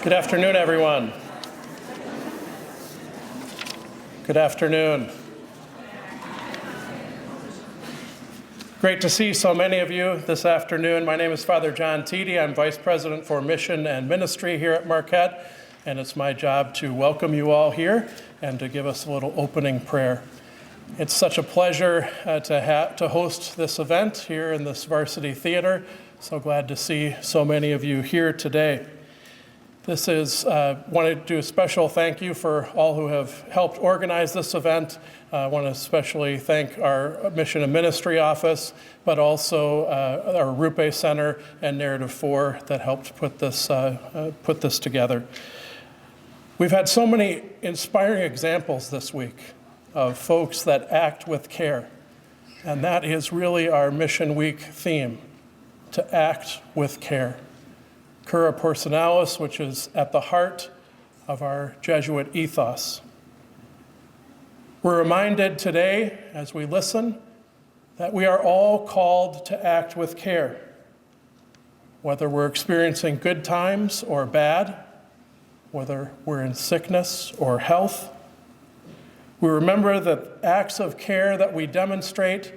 Good afternoon, everyone. Good afternoon. Great to see so many of you this afternoon. My name is Father John Teedy. I'm Vice President for Mission and Ministry here at Marquette, and it's my job to welcome you all here and to give us a little opening prayer. It's such a pleasure to host this event here in this Varsity Theater. So glad to see so many of you here today. Want to do a special thank you for all who have helped organize this event. I want to especially thank our Mission and Ministry office, but also our Rupe Center and Narrative 4 that helped put this together. We've had so many inspiring examples this week of folks that act with care, and that is really our Mission Week theme, to act with care. Cura Personalis, which is at the heart of our Jesuit ethos. We're reminded today, as we listen, that we are all called to act with care. Whether we're experiencing good times or bad, whether we're in sickness or health, we remember that acts of care that we demonstrate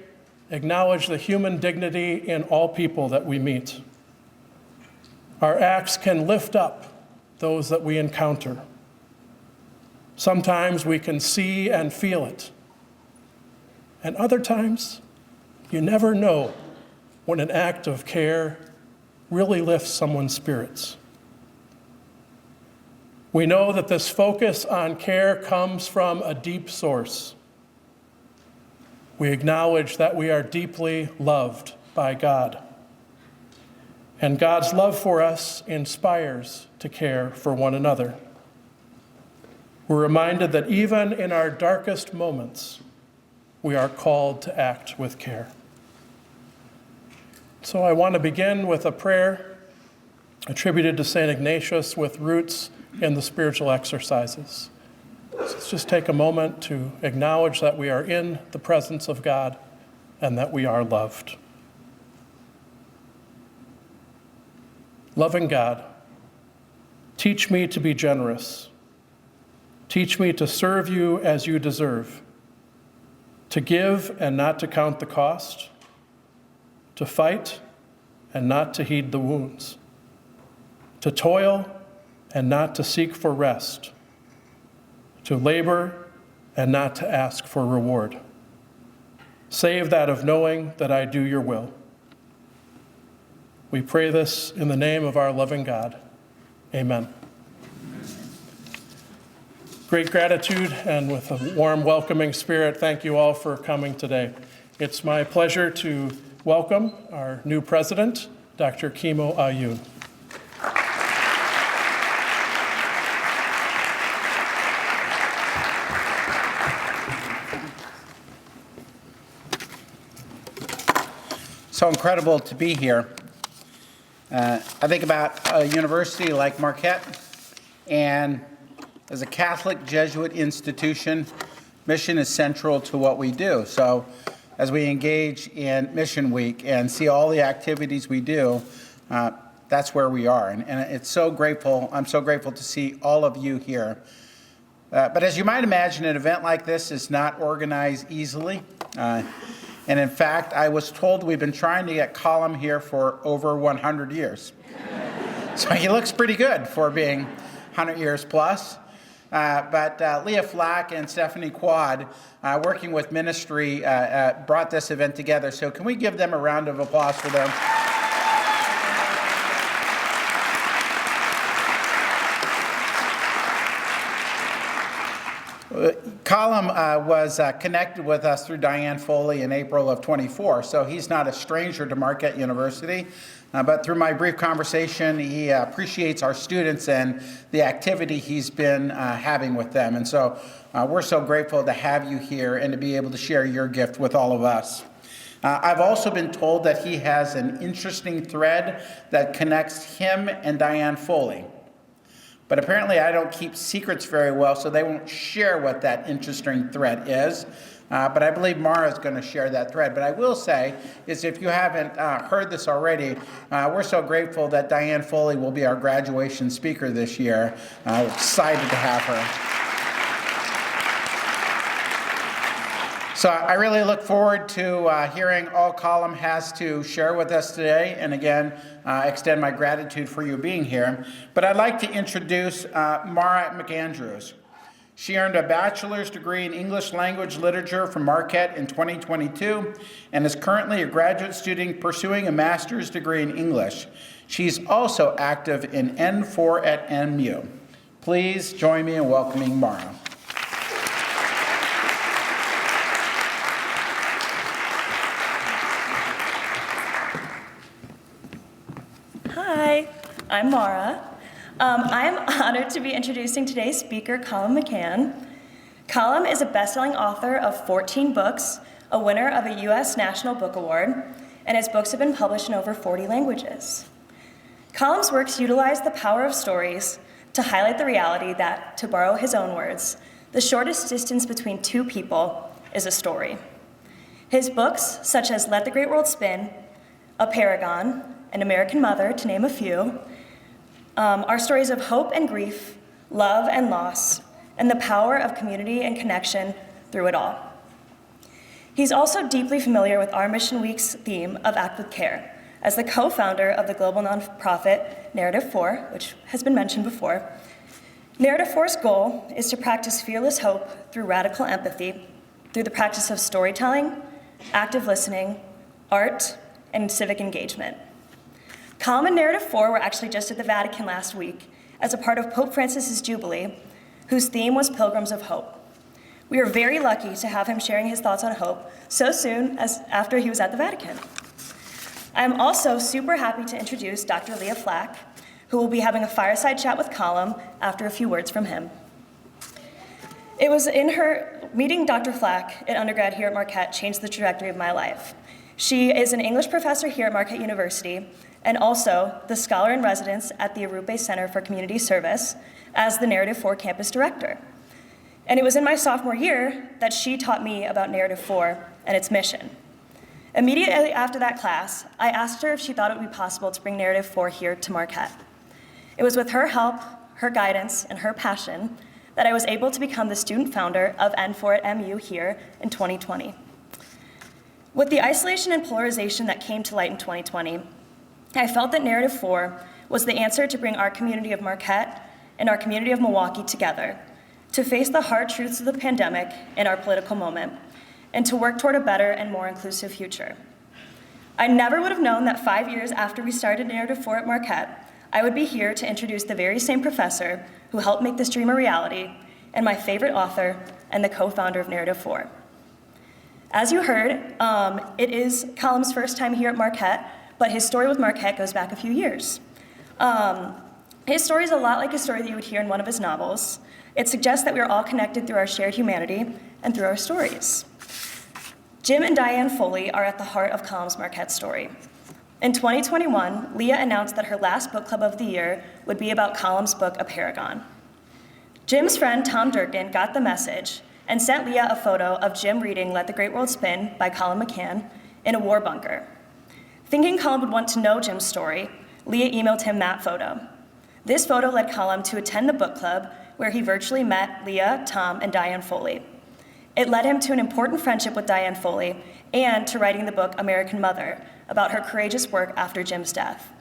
acknowledge the human dignity in all people that we meet. Our acts can lift up those that we encounter. Sometimes we can see and feel it. And other times, you never know when an act of care really lifts someone's spirits. We know that this focus on care comes from a deep source. We acknowledge that we are deeply loved by God. And God's love for us inspires to care for one another. We're reminded that even in our darkest moments, we are called to act with care. So I want to begin with a prayer attributed to St. Ignatius with roots in the spiritual exercises. So let's just take a moment to acknowledge that we are in the presence of God and that we are loved. Loving God, teach me to be generous. Teach me to serve you as you deserve, to give and not to count the cost, to fight and not to heed the wounds, to toil and not to seek for rest, to labor and not to ask for reward, save that of knowing that I do your will. We pray this in the name of our loving God. Amen. Great gratitude, and with a warm, welcoming spirit, thank you all for coming today. It's my pleasure to welcome our new president, Dr. Kimo Ayun. So incredible to be here. I think about a university like Marquette, and as a Catholic Jesuit institution, mission is central to what we do. So as we engage in Mission Week and see all the activities we do, that's where we are. And it's so grateful. I'm so grateful to see all of you here. But as you might imagine, an event like this is not organized easily. And in fact, I was told we've been trying to get Colum here for over 100 years. So he looks pretty good for being 100 years plus. But Leah Flack and Stephanie Quad, working with ministry, brought this event together. So can we give them a round of applause for them? Colum was connected with us through Diane Foley in April of 24, so he's not a stranger to Marquette University. But through my brief conversation, he appreciates our students and the activity he's been having with them. And so we're so grateful to have you here and to be able to share your gift with all of us. I've also been told that he has an interesting thread that connects him and Diane Foley. But apparently I don't keep secrets very well, so they won't share what that interesting thread is. but I believe Mara is going to share that thread. But I will say is if you haven't heard this already, we're so grateful that Diane Foley will be our graduation speaker this year. We're excited to have her. So I really look forward to hearing all Colum has to share with us today, and again, extend my gratitude for you being here. But I'd like to introduce Mara McAndrews. She earned a bachelor's degree in English language literature from Marquette in 2022, and is currently a graduate student pursuing a master's degree in English. She's also active in N4 at MU. Please join me in welcoming Mara. Hi, I'm Mara. I'm honored to be introducing today's speaker, Colum McCann. Colum is a best-selling author of 14 books, a winner of a U.S. National Book Award, and his books have been published in over 40 languages. Colum's works utilize the power of stories to highlight the reality that, to borrow his own words, the shortest distance between two people is a story. His books, such as Let the Great World Spin, Apeirogon, An American Mother, to name a few, are stories of hope and grief, love and loss, and the power of community and connection through it all. He's also deeply familiar with our Mission Week's theme of Act with Care, as the co-founder of the global nonprofit Narrative 4, which has been mentioned before. Narrative 4's goal is to practice fearless hope through radical empathy, through the practice of storytelling, active listening, art, and civic engagement. Colum and Narrative 4 were actually just at the Vatican last week as a part of Pope Francis's Jubilee, whose theme was Pilgrims of Hope. We are very lucky to have him sharing his thoughts on hope so soon as after he was at the Vatican. I am also super happy to introduce Dr. Leah Flack, who will be having a fireside chat with Colum after a few words from him. It was in her meeting Dr. Flack at undergrad here at Marquette changed the trajectory of my life. She is an English professor here at Marquette University and also the scholar in residence at the Arupe Center for Community Service as the Narrative 4 campus director. And it was in my sophomore year that she taught me about Narrative 4 and its mission. Immediately after that class, I asked her if she thought it would be possible to bring Narrative 4 here to Marquette. It was with her help, her guidance, and her passion that I was able to become the student founder of N4 at MU here in 2020. With the isolation and polarization that came to light in 2020, I felt that Narrative 4 was the answer to bring our community of Marquette and our community of Milwaukee together, to face the hard truths of the pandemic in our political moment, and to work toward a better and more inclusive future. I never would have known that 5 years after we started Narrative 4 at Marquette, I would be here to introduce the very same professor who helped make this dream a reality, and my favorite author and the co-founder of Narrative 4. As you heard, it is Colum's first time here at Marquette, but his story with Marquette goes back a few years. His story is a lot like a story that you would hear in one of his novels. It suggests that we are all connected through our shared humanity and through our stories. Jim and Diane Foley are at the heart of Colum's Marquette story. In 2021, Leah announced that her last book club of the year would be about Colum's book, Apeirogon. Jim's friend Tom Durkin got the message and sent Leah a photo of Jim reading Let the Great World Spin by Colum McCann in a war bunker. Thinking Colum would want to know Jim's story, Leah emailed him that photo. This photo led Colum to attend the book club where he virtually met Leah, Tom, and Diane Foley. It led him to an important friendship with Diane Foley and to writing the book American Mother about her courageous work after Jim's death.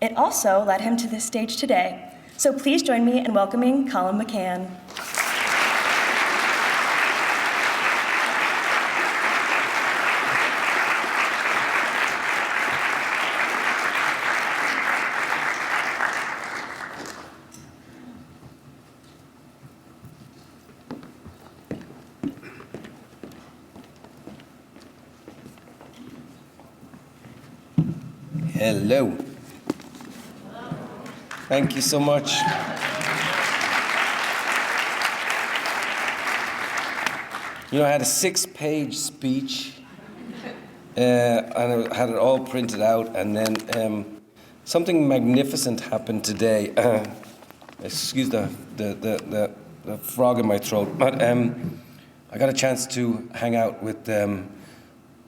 It also led him to this stage today. So please join me in welcoming Colum McCann. Hello. Thank you so much. You know, I had a 6-page speech, and I had it all printed out, and then something magnificent happened today. Excuse the frog in my throat. But I got a chance to hang out with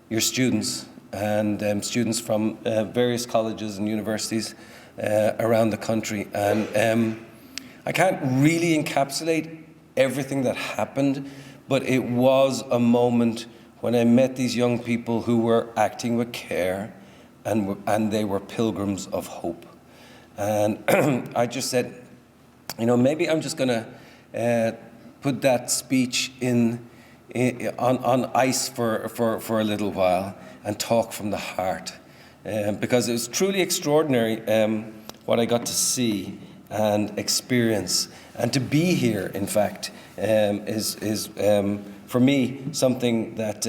your students and students from various colleges and universities around the country. And I can't really encapsulate everything that happened, but it was a moment when I met these young people who were acting with care, and they were pilgrims of hope. And I just said, maybe I'm just going to put that speech on ice for a little while and talk from the heart, because it was truly extraordinary what I got to see and experience, and to be here, in fact, is for me something that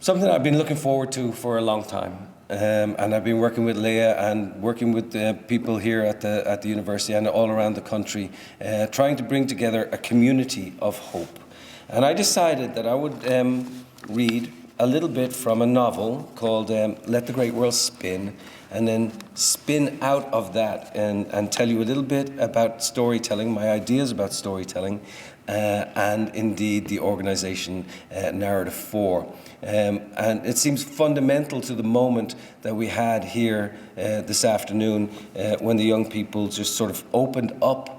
something I've been looking forward to for a long time. And I've been working with Leah and working with people here at the university and all around the country, trying to bring together a community of hope. And I decided that I would read a little bit from a novel called Let the Great World Spin, and then spin out of that and tell you a little bit about storytelling, my ideas about storytelling, and indeed the organization Narrative 4. And it seems fundamental to the moment that we had here this afternoon when the young people just sort of opened up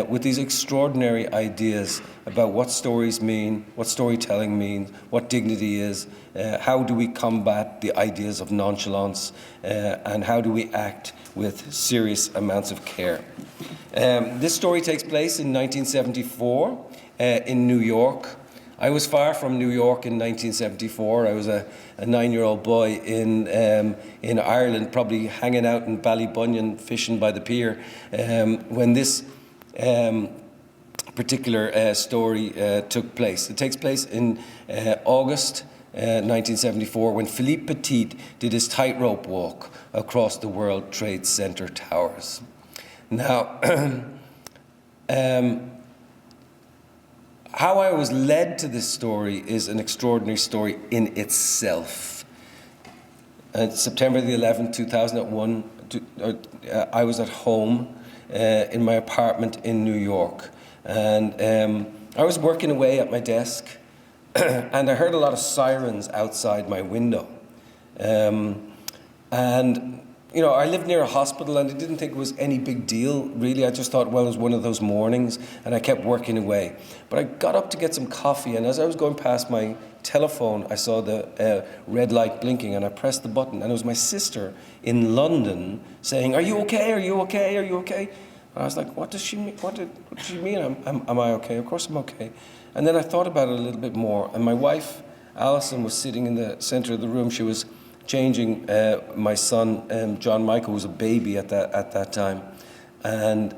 with these extraordinary ideas about what stories mean, what storytelling means, what dignity is, how do we combat the ideas of nonchalance, and how do we act with serious amounts of care. This story takes place in 1974 in New York. I was far from New York in 1974. I was a 9-year-old boy in Ireland, probably hanging out in Ballybunion, fishing by the pier, when this particular story took place. It takes place in August 1974, when Philippe Petit did his tightrope walk across the World Trade Center towers. Now, how I was led to this story is an extraordinary story in itself. September the 11th, 2001, I was at home in my apartment in New York, and I was working away at my desk, and I heard a lot of sirens outside my window. And I lived near a hospital, and I didn't think it was any big deal, really. I just thought, well, it was one of those mornings, and I kept working away. But I got up to get some coffee, and as I was going past my telephone, I saw the red light blinking, and I pressed the button, and it was my sister in London saying, "Are you okay? Are you okay? Are you okay?" And I was like, what does she mean? What does she mean? Am I okay? Of course I'm okay. And then I thought about it a little bit more, and my wife, Alison, was sitting in the center of the room. She was changing my son, John Michael, who was a baby at that time. And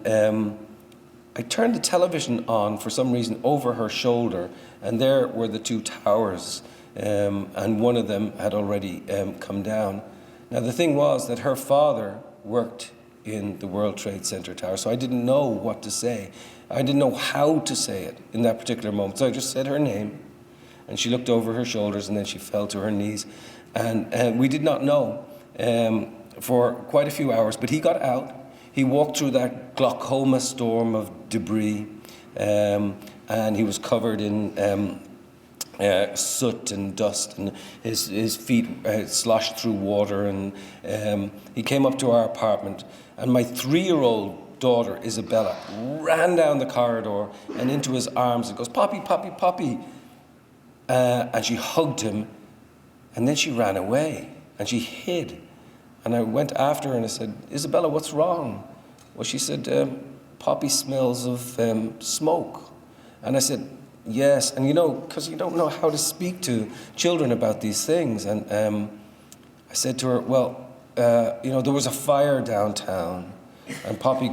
I turned the television on for some reason over her shoulder, and there were the two towers, and one of them had already come down. Now the thing was that her father worked in the World Trade Center tower, so I didn't know what to say. I didn't know how to say it in that particular moment. So I just said her name, and she looked over her shoulders, and then she fell to her knees. And we did not know for quite a few hours, but he got out. He walked through that glaucoma storm of debris, and he was covered in soot and dust, and his feet sloshed through water. And he came up to our apartment, and my 3-year-old daughter, Isabella, ran down the corridor and into his arms and goes, "Poppy, Poppy, Poppy." And she hugged him. And then she ran away, and she hid. And I went after her, and I said, "Isabella, what's wrong?" Well, she said, "Poppy smells of smoke." And I said, "Yes." And because you don't know how to speak to children about these things. And I said to her, "Well, there was a fire downtown, and Poppy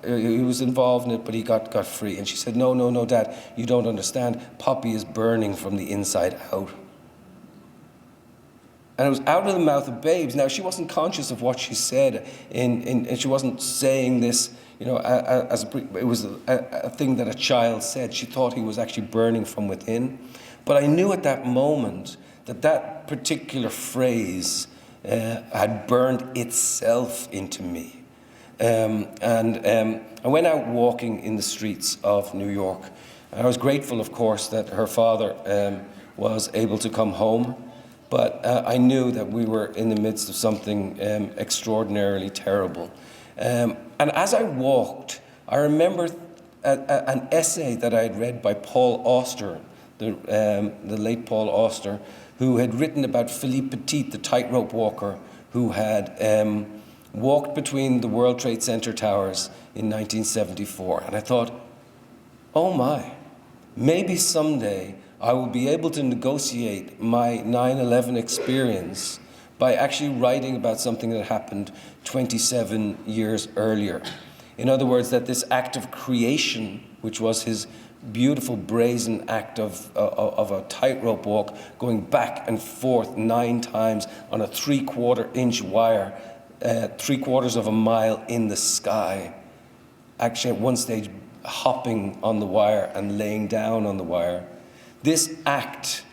he was involved in it, but he got free." And she said, No, Dad, you don't understand. Poppy is burning from the inside out." And it was out of the mouth of babes. Now, she wasn't conscious of what she said, and she wasn't saying this, it was a thing that a child said. She thought he was actually burning from within. But I knew at that moment that particular phrase had burned itself into me. I went out walking in the streets of New York. I was grateful, of course, that her father was able to come home, but I knew that we were in the midst of something extraordinarily terrible. And as I walked, I remember an essay that I had read by Paul Auster, the late Paul Auster, who had written about Philippe Petit, the tightrope walker, who had walked between the World Trade Center towers in 1974. And I thought, oh my, maybe someday I will be able to negotiate my 9/11 experience by actually writing about something that happened 27 years earlier. In other words, that this act of creation, which was his beautiful brazen act of a tightrope walk, going back and forth 9 times on a 3/4 inch wire, 3/4 of a mile in the sky, actually at one stage hopping on the wire and laying down on the wire. This act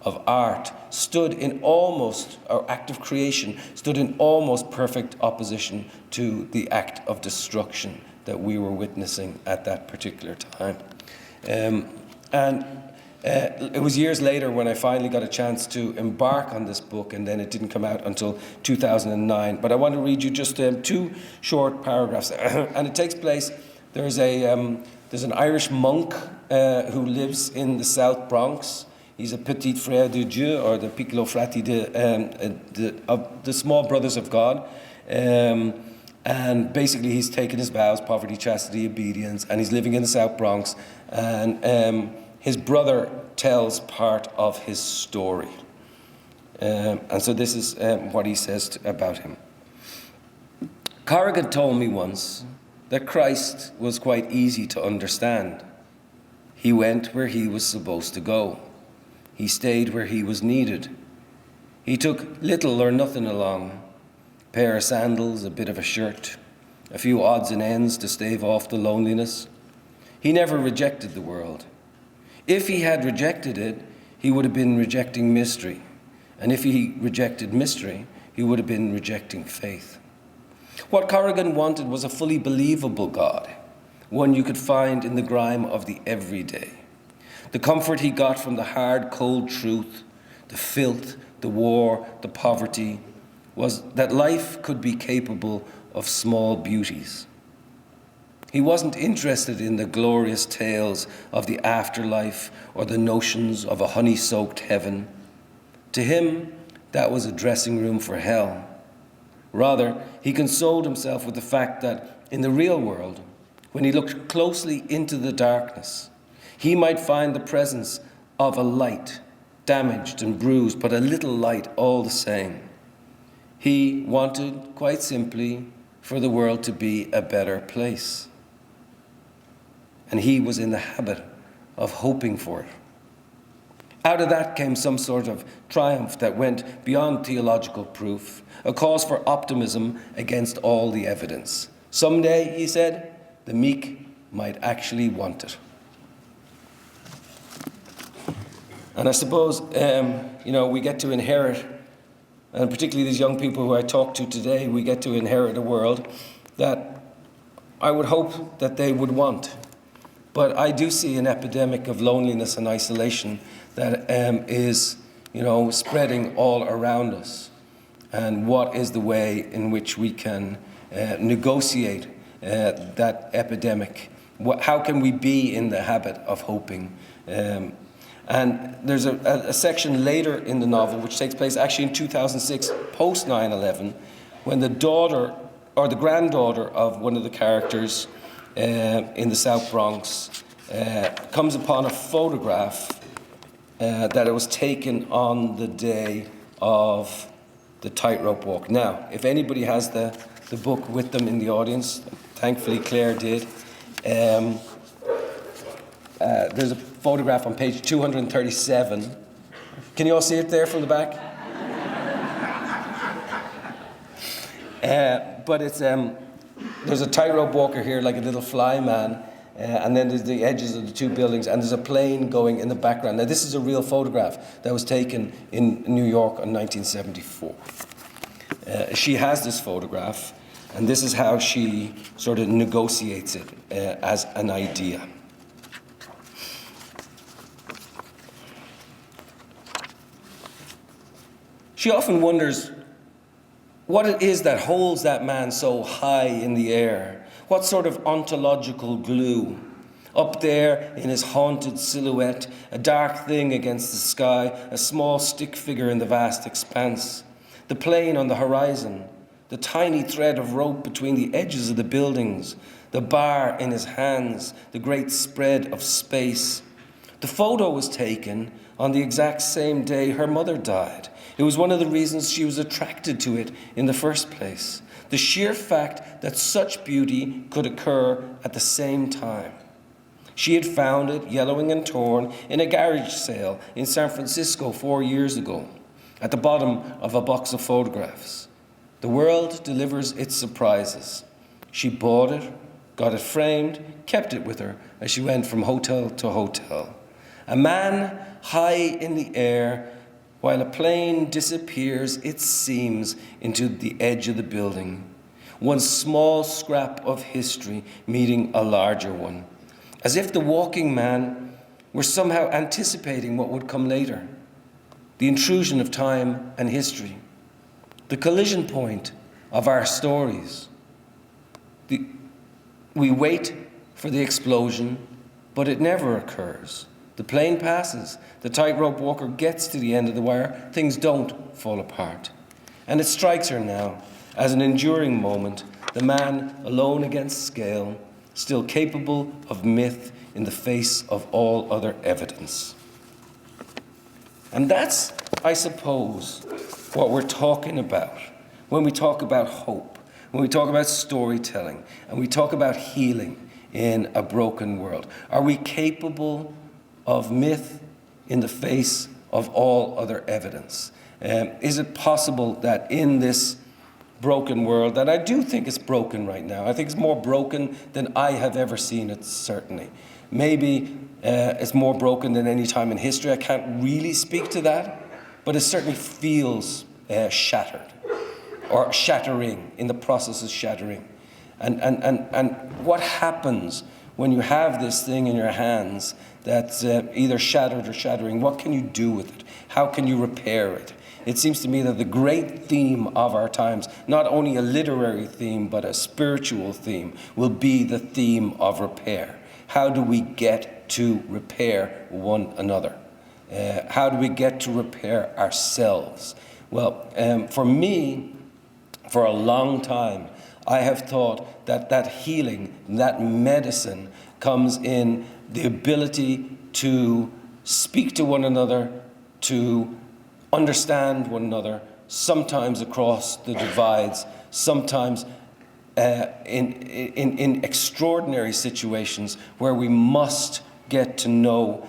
of art stood in almost, or act of creation, stood in almost perfect opposition to the act of destruction that we were witnessing at that particular time. It was years later when I finally got a chance to embark on this book, and then it didn't come out until 2009. But I want to read you just 2 short paragraphs. And it takes place, there's an Irish monk who lives in the South Bronx. He's a petit frère de Dieu, or the piccolo frati of the small brothers of God. And basically he's taken his vows, poverty, chastity, obedience, and he's living in the South Bronx. And his brother tells part of his story. And so this is what he says about him. Corrigan told me once that Christ was quite easy to understand. He went where he was supposed to go. He stayed where he was needed. He took little or nothing along. A pair of sandals, a bit of a shirt, a few odds and ends to stave off the loneliness. He never rejected the world. If he had rejected it, he would have been rejecting mystery. And if he rejected mystery, he would have been rejecting faith. What Corrigan wanted was a fully believable God, one you could find in the grime of the everyday. The comfort he got from the hard, cold truth, the filth, the war, the poverty, was that life could be capable of small beauties. He wasn't interested in the glorious tales of the afterlife or the notions of a honey-soaked heaven. To him, that was a dressing room for hell. Rather, he consoled himself with the fact that in the real world, when he looked closely into the darkness, he might find the presence of a light, damaged and bruised, but a little light all the same. He wanted, quite simply, for the world to be a better place. And he was in the habit of hoping for it. Out of that came some sort of triumph that went beyond theological proof, a cause for optimism against all the evidence. Someday, he said, the meek might actually want it. And I suppose, we get to inherit, and particularly these young people who I talk to today, we get to inherit a world that I would hope that they would want. But I do see an epidemic of loneliness and isolation that is, spreading all around us. And what is the way in which we can negotiate that epidemic? How can we be in the habit of hoping? And there's a section later in the novel which takes place actually in 2006, post 9/11, when the daughter or the granddaughter of one of the characters in the South Bronx comes upon a photograph that it was taken on the day of the tightrope walk. Now, if anybody has the book with them in the audience, thankfully Claire did, there's a photograph on page 237. Can you all see it there from the back? But it's there's a tightrope walker here, like a little fly man, and then there's the edges of the 2 buildings, and there's a plane going in the background. Now, this is a real photograph that was taken in New York in 1974. She has this photograph, And this is how she sort of negotiates it as an idea. She often wonders what it is that holds that man so high in the air. What sort of ontological glue? Up there in his haunted silhouette, a dark thing against the sky, a small stick figure in the vast expanse. The plane on the horizon, the tiny thread of rope between the edges of the buildings, the bar in his hands, the great spread of space. The photo was taken on the exact same day her mother died. It was one of the reasons she was attracted to it in the first place. The sheer fact that such beauty could occur at the same time. She had found it, yellowing and torn, in a garage sale in San Francisco 4 years ago, at the bottom of a box of photographs. The world delivers its surprises. She bought it, got it framed, kept it with her as she went from hotel to hotel. A man high in the air, while a plane disappears, it seems, into the edge of the building. One small scrap of history meeting a larger one. As if the walking man were somehow anticipating what would come later. The intrusion of time and history. The collision point of our stories. We wait for the explosion, but it never occurs. The plane passes, the tightrope walker gets to the end of the wire, things don't fall apart. And it strikes her now as an enduring moment, the man alone against scale, still capable of myth in the face of all other evidence. And that's, I suppose, what we're talking about when we talk about hope, when we talk about storytelling, and we talk about healing in a broken world. Are we capable of myth in the face of all other evidence? Is it possible that in this broken world, that I do think is broken right now, I think it's more broken than I have ever seen it, certainly. Maybe it's more broken than any time in history. I can't really speak to that, but it certainly feels shattered, or shattering, in the process of shattering. And what happens when you have this thing in your hands that's either shattered or shattering? What can you do with it? How can you repair it? It seems to me that the great theme of our times, not only a literary theme, but a spiritual theme, will be the theme of repair. How do we get to repair one another? How do we get to repair ourselves? Well, for me, for a long time, I have thought that that healing, that medicine, comes in the ability to speak to one another, to understand one another, sometimes across the divides, sometimes in extraordinary situations where we must get to know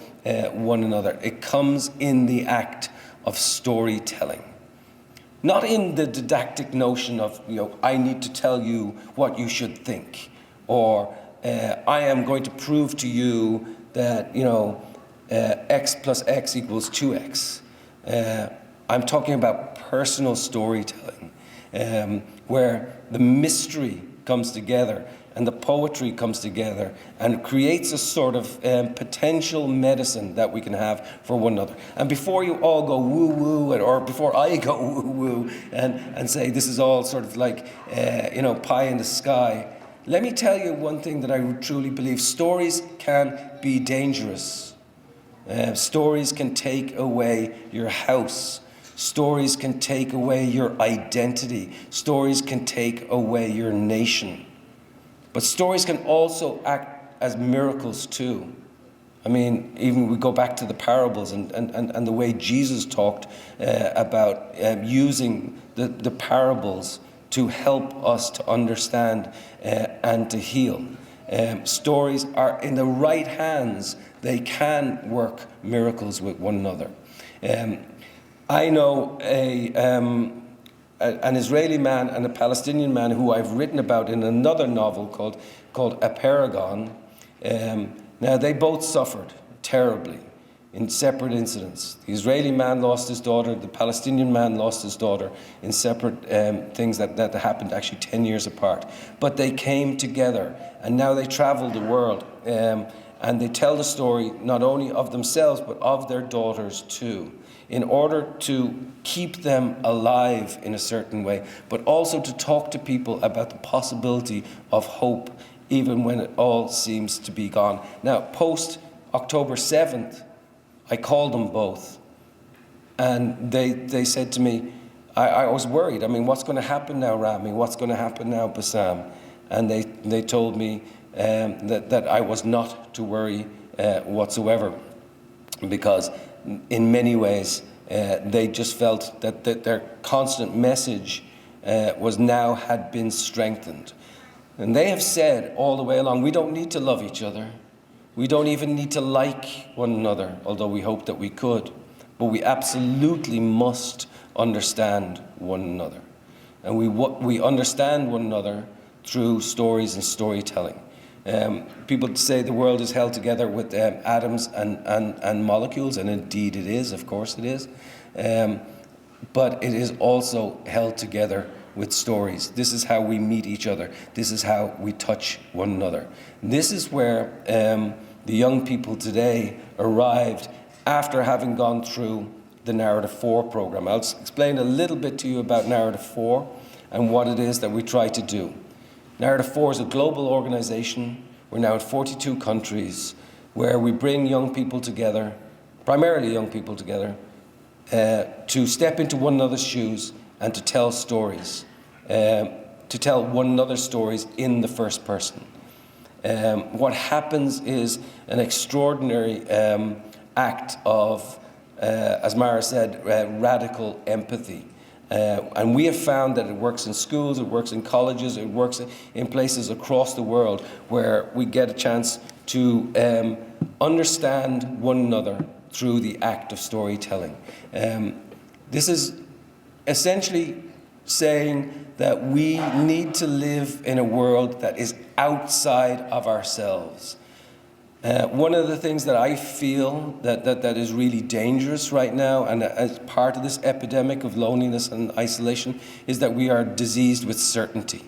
one another. It comes in the act of storytelling. Not in the didactic notion of, I need to tell you what you should think, or I am going to prove to you that, x plus x equals 2x. I'm talking about personal storytelling, where the mystery comes together and the poetry comes together and creates a sort of potential medicine that we can have for one another. And before you all go woo-woo, or before I go woo-woo and say this is all sort of like, pie in the sky, let me tell you one thing that I truly believe. Stories can be dangerous. Stories can take away your house. Stories can take away your identity. Stories can take away your nation. But stories can also act as miracles too. I mean, even we go back to the parables and the way Jesus talked about using the parables to help us to understand and to heal. Stories are in the right hands. They can work miracles with one another. I know an Israeli man and a Palestinian man who I've written about in another novel called Apeirogon. Now, they both suffered terribly in separate incidents. The Israeli man lost his daughter, the Palestinian man lost his daughter in separate things that happened actually 10 years apart. But they came together, and now they travel the world, and they tell the story not only of themselves, but of their daughters too, in order to keep them alive in a certain way, but also to talk to people about the possibility of hope, even when it all seems to be gone. Now, post October 7th, I called them both, and they said to me, I was worried. I mean, what's going to happen now, Rami? What's going to happen now, Bassam? And they told me that I was not to worry whatsoever, because in many ways they just felt that their constant message had been strengthened. And they have said all the way along, we don't need to love each other. We don't even need to like one another, although we hope that we could. But we absolutely must understand one another. And we understand one another through stories and storytelling. People say the world is held together with atoms and molecules, and indeed it is, of course it is. But it is also held together with stories. This is how we meet each other. This is how we touch one another. This is where the young people today arrived after having gone through the Narrative 4 program. I'll explain a little bit to you about Narrative 4 and what it is that we try to do. Narrative 4 is a global organization. We're now in 42 countries where we bring young people together, primarily young people together, to step into one another's shoes and to tell stories, to tell one another's stories in the first person. What happens is an extraordinary act of, as Mara said, radical empathy. And we have found that it works in schools, it works in colleges, it works in places across the world where we get a chance to understand one another through the act of storytelling. This is essentially saying that we need to live in a world that is outside of ourselves. One of the things that I feel that is really dangerous right now, and as part of this epidemic of loneliness and isolation, is that we are diseased with certainty.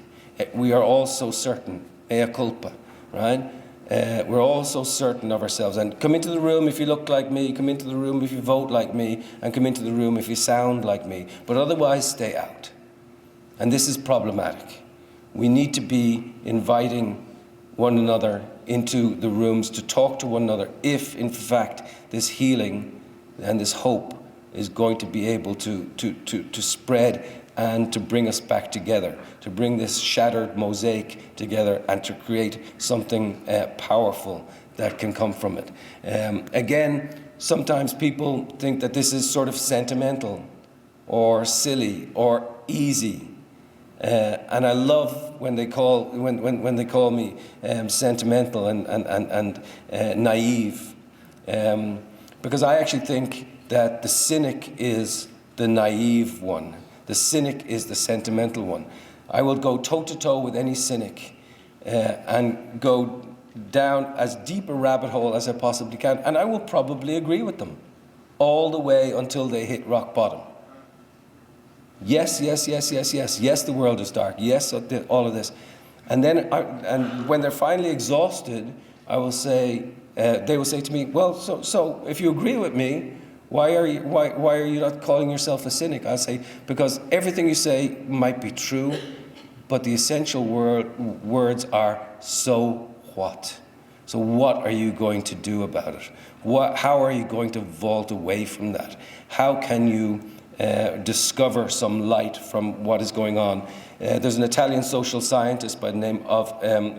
We are all so certain, mea culpa, right? We're all so certain of ourselves. And come into the room if you look like me, come into the room if you vote like me, and come into the room if you sound like me. But otherwise, stay out. And this is problematic. We need to be inviting one another into the rooms to talk to one another if, in fact, this healing and this hope is going to be able to spread and to bring us back together, to bring this shattered mosaic together and to create something powerful that can come from it. Again, sometimes people think that this is sort of sentimental or silly or easy. And I love when they call me sentimental and naive, because I actually think that the cynic is the naive one. The cynic is the sentimental one. I will go toe-to-toe with any cynic and go down as deep a rabbit hole as I possibly can, and I will probably agree with them all the way until they hit rock bottom. Yes, the world is dark. Yes, all of this. And then, and when they're finally exhausted, I will say, they will say to me, well, so if you agree with me, why are you not calling yourself a cynic? I'll say, because everything you say might be true, but the essential words are, so what? So what are you going to do about it? How are you going to vault away from that? How can you discover some light from what is going on? There's an Italian social scientist by the name of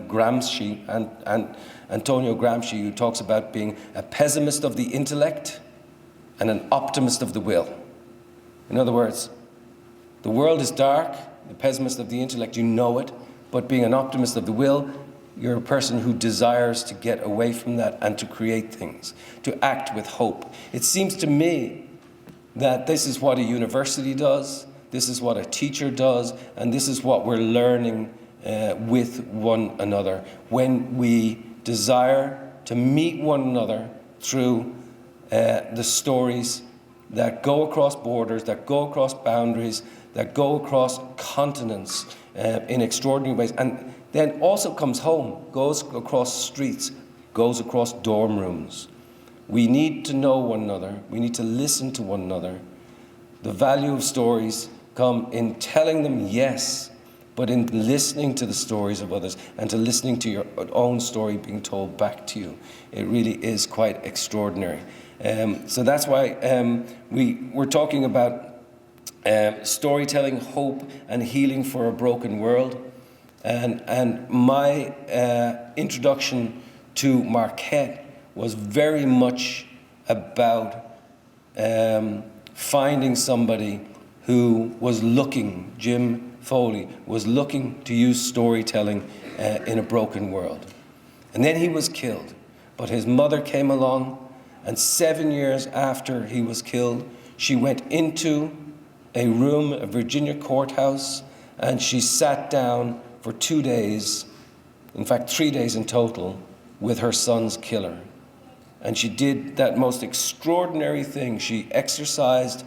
Gramsci, and Antonio Gramsci, who talks about being a pessimist of the intellect and an optimist of the will. In other words, the world is dark, the pessimist of the intellect, you know it, but being an optimist of the will, you're a person who desires to get away from that and to create things, to act with hope. It seems to me that this is what a university does, this is what a teacher does, and this is what we're learning with one another when we desire to meet one another through the stories that go across borders, that go across boundaries, that go across continents in extraordinary ways, and then also comes home, goes across streets, goes across dorm rooms. We need to know one another. We need to listen to one another. The value of stories come in telling them yes, but in listening to the stories of others and to listening to your own story being told back to you. It really is quite extraordinary. So that's why we're talking about storytelling, hope, and healing for a broken world. And my introduction to Marquette was very much about finding somebody who was looking, Jim Foley, was looking to use storytelling in a broken world. And then he was killed. But his mother came along, and 7 years after he was killed, she went into a room, a Virginia courthouse, and she sat down for 2 days, in fact 3 days in total, with her son's killer. And she did that most extraordinary thing. She exercised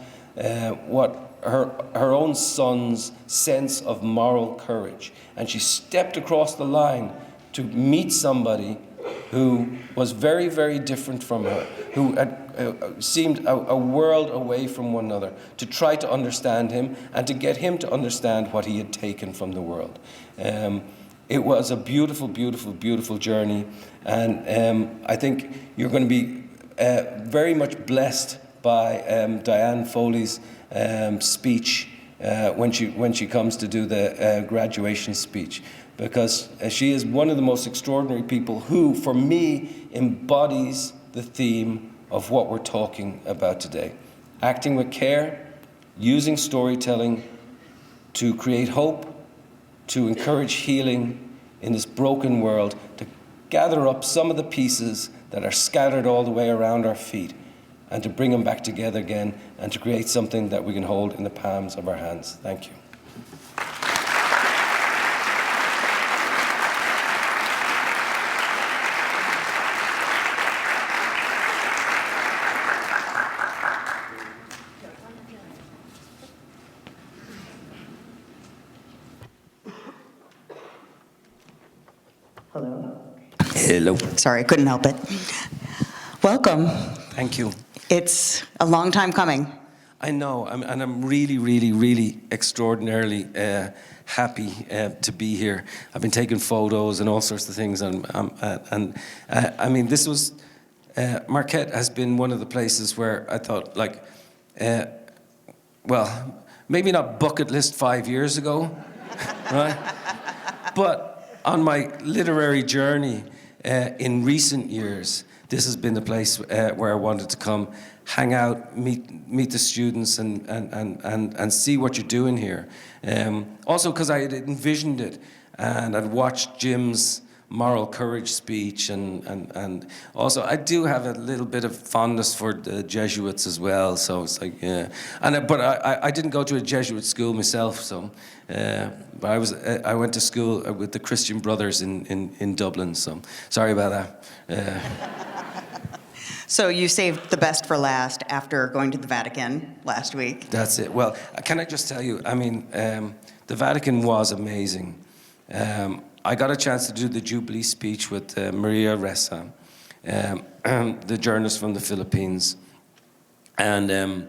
what her own son's sense of moral courage. And she stepped across the line to meet somebody who was very, very different from her, who had, seemed a world away from one another, to try to understand him and to get him to understand what he had taken from the world. It was a beautiful, beautiful, beautiful journey, and I think you're going to be very much blessed by Diane Foley's speech when she comes to do the graduation speech, because she is one of the most extraordinary people who, for me, embodies the theme of what we're talking about today. Acting with care, using storytelling to create hope, to encourage healing in this broken world, to gather up some of the pieces that are scattered all the way around our feet, and to bring them back together again, and to create something that we can hold in the palms of our hands. Thank you. Hello. Sorry, I couldn't help it. Welcome. Thank you. It's a long time coming. I know, and I'm really, really, really extraordinarily happy to be here. I've been taking photos and all sorts of things, and I mean, this was, Marquette has been one of the places where I thought, like, well, maybe not bucket list 5 years ago, right? But on my literary journey in recent years, this has been the place where I wanted to come, hang out, meet the students, and see what you're doing here. Also, because I had envisioned it, and I'd watched Jim's moral courage speech, and also I do have a little bit of fondness for the Jesuits as well. So it's like, yeah. But I didn't go to a Jesuit school myself, so. But I went to school with the Christian Brothers in Dublin. So sorry about that. So you saved the best for last after going to the Vatican last week. That's it. Well, can I just tell you, I mean, the Vatican was amazing. I got a chance to do the Jubilee speech with Maria Ressa, the journalist from the Philippines. And,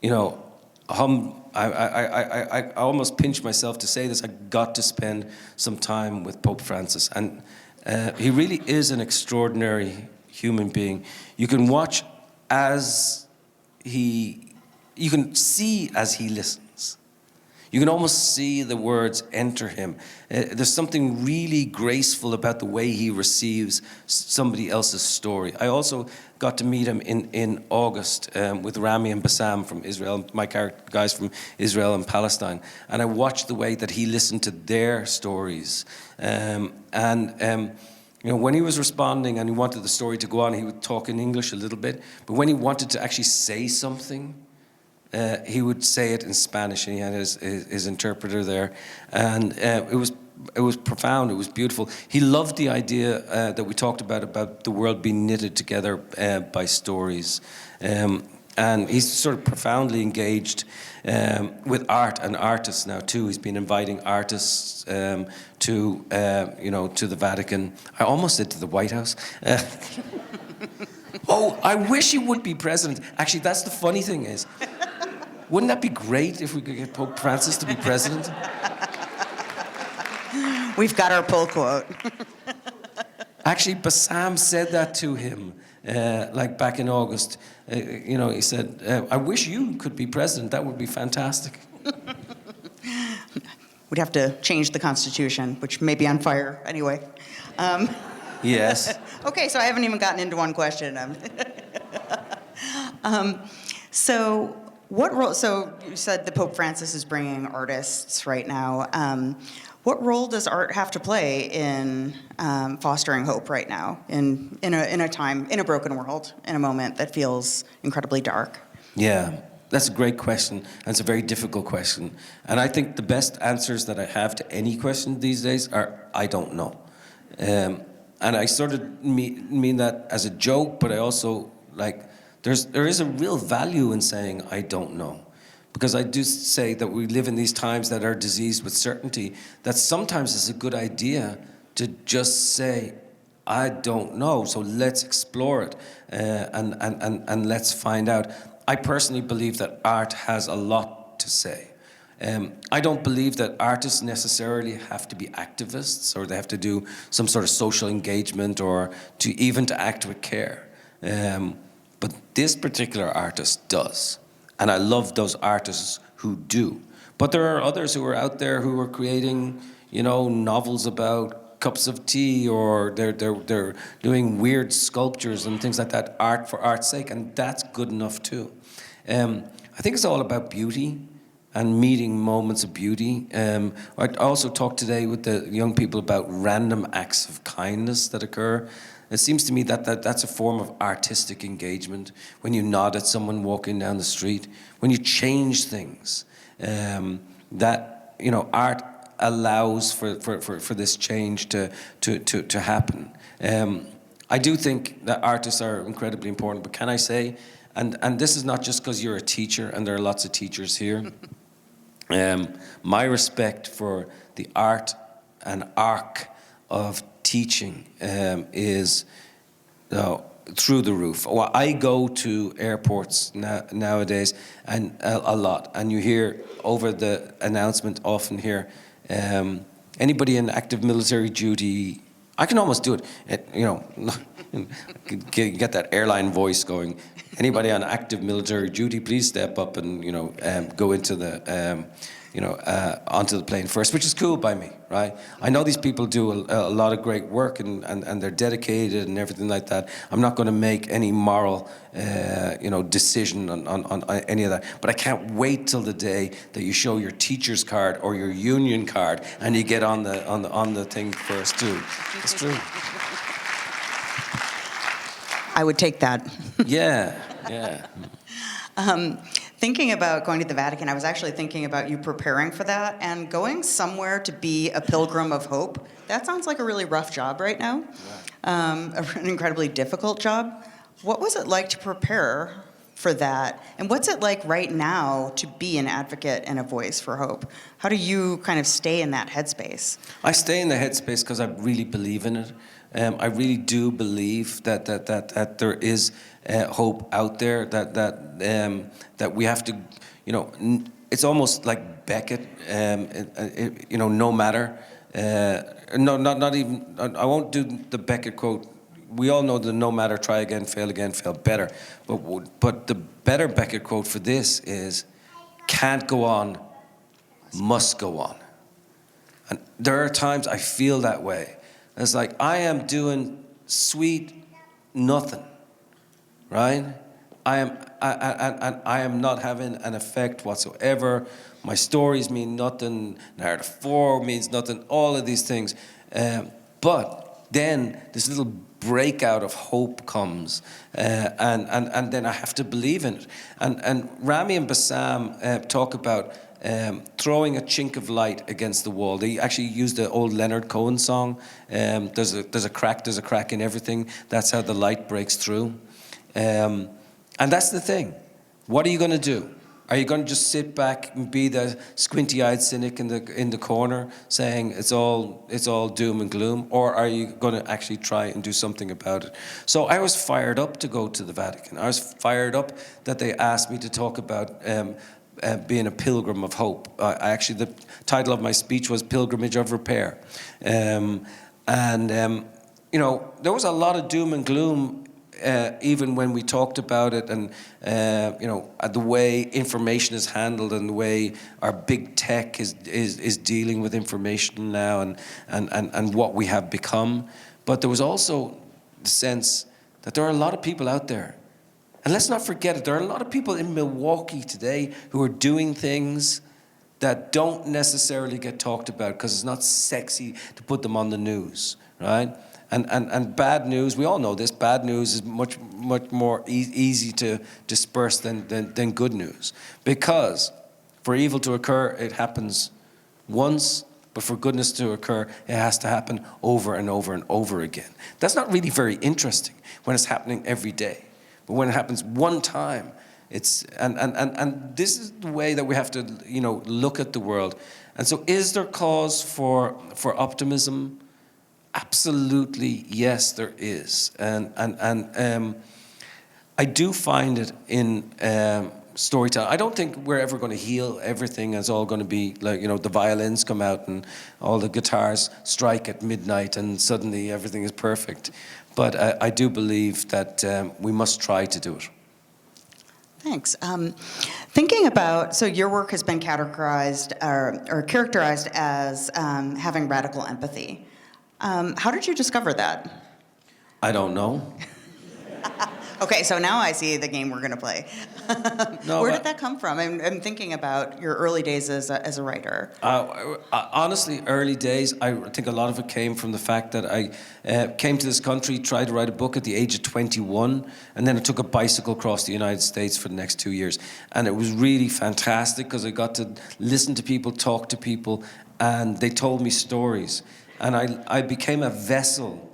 you know, I almost pinch myself to say this. I got to spend some time with Pope Francis. And he really is an extraordinary human being. You can watch as you can see as he listens. You can almost see the words enter him. There's something really graceful about the way he receives somebody else's story. I also got to meet him in August with Rami and Bassam from Israel, my guys from Israel and Palestine. And I watched the way that he listened to their stories. You know, when he was responding and he wanted the story to go on, he would talk in English a little bit. But when he wanted to actually say something, he would say it in Spanish, and he had his interpreter there. And it was profound. It was beautiful. He loved the idea that we talked about the world being knitted together by stories. And he's sort of profoundly engaged with art and artists now too. He's been inviting artists to the Vatican. I almost said to the White House. Oh, I wish he would be president. Actually, that's the funny thing is, wouldn't that be great if we could get Pope Francis to be president? We've got our pull quote. Actually, Bassam said that to him, like back in August. He said, I wish you could be president. That would be fantastic. We'd have to change the Constitution, which may be on fire anyway. Yes. Okay, so I haven't even gotten into one question. So what role, so you said that Pope Francis is bringing artists right now. What role does art have to play in fostering hope right now, in a time, in a broken world, in a moment that feels incredibly dark? Yeah, that's a great question, and it's a very difficult question. And I think the best answers that I have to any question these days are, I don't know. And I sort of mean that as a joke, but I also, there is a real value in saying, I don't know. Because I do say that we live in these times that are diseased with certainty, that sometimes it's a good idea to just say, I don't know, so let's explore it and let's find out. I personally believe that art has a lot to say. I don't believe that artists necessarily have to be activists or they have to do some sort of social engagement or to act with care. But this particular artist does. And I love those artists who do. But there are others who are out there who are creating, novels about cups of tea, or they're doing weird sculptures and things like that, art for art's sake, and that's good enough too. I think it's all about beauty and meeting moments of beauty. I also talked today with the young people about random acts of kindness that occur. It seems to me that that's a form of artistic engagement. When you nod at someone walking down the street, when you change things, art allows for this change to happen. I do think that artists are incredibly important, but can I say, and this is not just because you're a teacher, and there are lots of teachers here, my respect for the art and arc of teaching is through the roof. Well, I go to airports nowadays and a lot, and you hear over the announcement often here, anybody in active military duty. I can almost do it. Get that airline voice going. Anybody on active military duty, please step up and go into the onto the plane first, which is cool by me, right? I know these people do a lot of great work and they're dedicated and everything like that. I'm not going to make any moral, decision on any of that. But I can't wait till the day that you show your teacher's card or your union card and you get on the thing first too. It's true. I would take that. Yeah. Thinking about going to the Vatican, I was actually thinking about you preparing for that and going somewhere to be a pilgrim of hope. That sounds like a really rough job right now, an incredibly difficult job. What was it like to prepare for that? And what's it like right now to be an advocate and a voice for hope? How do you kind of stay in that headspace? I stay in the headspace because I really believe in it. I really do believe that there is hope out there. That we have to, it's almost like Beckett. No matter. Not even. I won't do the Beckett quote. We all know the no matter, try again, fail better. But the better Beckett quote for this is, can't go on, must go on. And there are times I feel that way. It's like I am doing sweet nothing, right? I am not having an effect whatsoever. My stories mean nothing. Narrative 4 means nothing. All of these things, but then this little breakout of hope comes, and then I have to believe in it. And Rami and Bassam talk about throwing a chink of light against the wall. They actually used the old Leonard Cohen song, there's a crack in everything. That's how the light breaks through. And that's the thing. What are you going to do? Are you going to just sit back and be the squinty-eyed cynic in the corner saying it's all doom and gloom? Or are you going to actually try and do something about it? So I was fired up to go to the Vatican. I was fired up that they asked me to talk about being a pilgrim of hope. Actually, the title of my speech was Pilgrimage of Repair. You know, there was a lot of doom and gloom even when we talked about it, and you know, the way information is handled and the way our big tech is dealing with information now, and what we have become. But there was also the sense that there are a lot of people out there, and let's not forget it, there are a lot of people in Milwaukee today who are doing things that don't necessarily get talked about because it's not sexy to put them on the news, right? And bad news, we all know this, bad news is much more easy to disperse than good news. Because for evil to occur, it happens once, but for goodness to occur, it has to happen over and over and over again. That's not really very interesting when it's happening every day. But when it happens one time, it's, and this is the way that we have to, you know, look at the world. And so is there cause for optimism? Absolutely, yes, there is, and I do find it in storytelling. I don't think we're ever going to heal everything. It's all going to be like, you know, the violins come out and all the guitars strike at midnight and suddenly everything is perfect. But I do believe that we must try to do it. Thanks. Thinking about, so your work has been categorized or characterized as having radical empathy. How did you discover that? I don't know. Okay, so now I see the game we're going to play. No, Where did that come from? I'm thinking about your early days as a writer. Honestly, early days, I think a lot of it came from the fact that I came to this country, tried to write a book at the age of 21, and then I took a bicycle across the United States for the next 2 years. And it was really fantastic because I got to listen to people, talk to people, and they told me stories. And I became a vessel,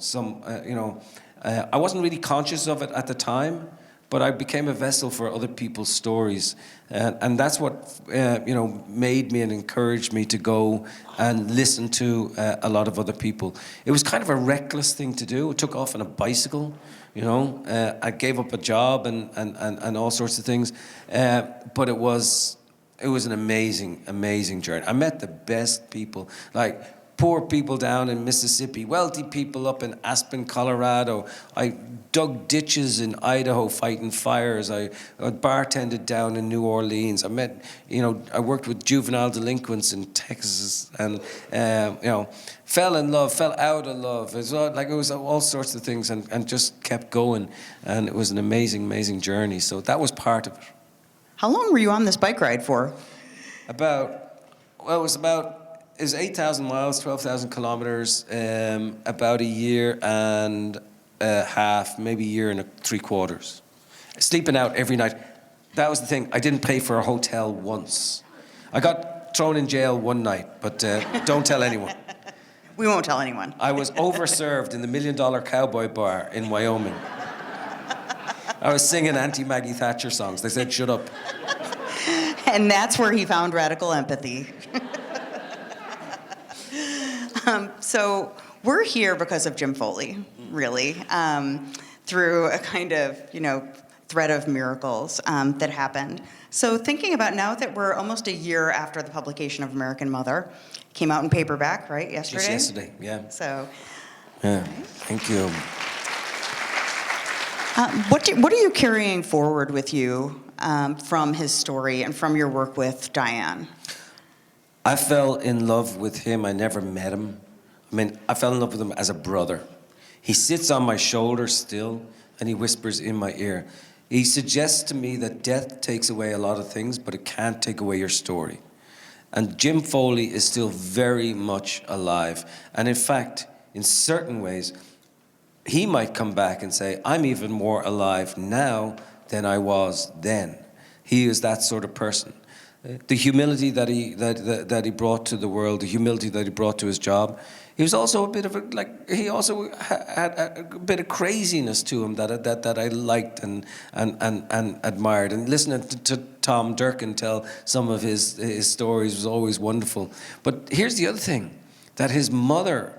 you know, I wasn't really conscious of it at the time, but I became a vessel for other people's stories. And that's what, you know, made me and encouraged me to go and listen to a lot of other people. It was kind of a reckless thing to do. I took off on a bicycle, you know. I gave up a job and all sorts of things. But it was an amazing journey. I met the best people, like poor people down in Mississippi, wealthy people up in Aspen, Colorado. I dug ditches in Idaho fighting fires. I bartended down in New Orleans. I met, you know, I worked with juvenile delinquents in Texas, and you know, fell in love, fell out of love. It was all sorts of things, and just kept going. And it was an amazing journey. So that was part of it. How long were you on this bike ride for? It was 8,000 miles, 12,000 kilometers, about a year and a half, maybe a year and 3/4. Sleeping out every night. That was the thing. I didn't pay for a hotel once. I got thrown in jail one night, but don't tell anyone. We won't tell anyone. I was overserved in the $1 Million Cowboy Bar in Wyoming. I was singing anti-Maggie Thatcher songs. They said, shut up. And that's where he found radical empathy. So we're here because of Jim Foley, really, through a kind of, you know, thread of miracles that happened. So thinking about now that we're almost a year after the publication of American Mother, came out in paperback, right, yesterday? Just yesterday, yeah. So. Yeah, thank you. What are you carrying forward with you from his story and from your work with Diane? I fell in love with him. I never met him. I mean, I fell in love with him as a brother. He sits on my shoulder still, and he whispers in my ear. He suggests to me that death takes away a lot of things, but it can't take away your story. And Jim Foley is still very much alive. And in fact, in certain ways, he might come back and say, I'm even more alive now than I was then. He is that sort of person. the humility that he brought to the world, the humility that he brought to his job. He was also a bit of he also had a bit of craziness to him that I liked and admired. And listening to Tom Durkin tell some of his stories was always wonderful. But here's the other thing, that his mother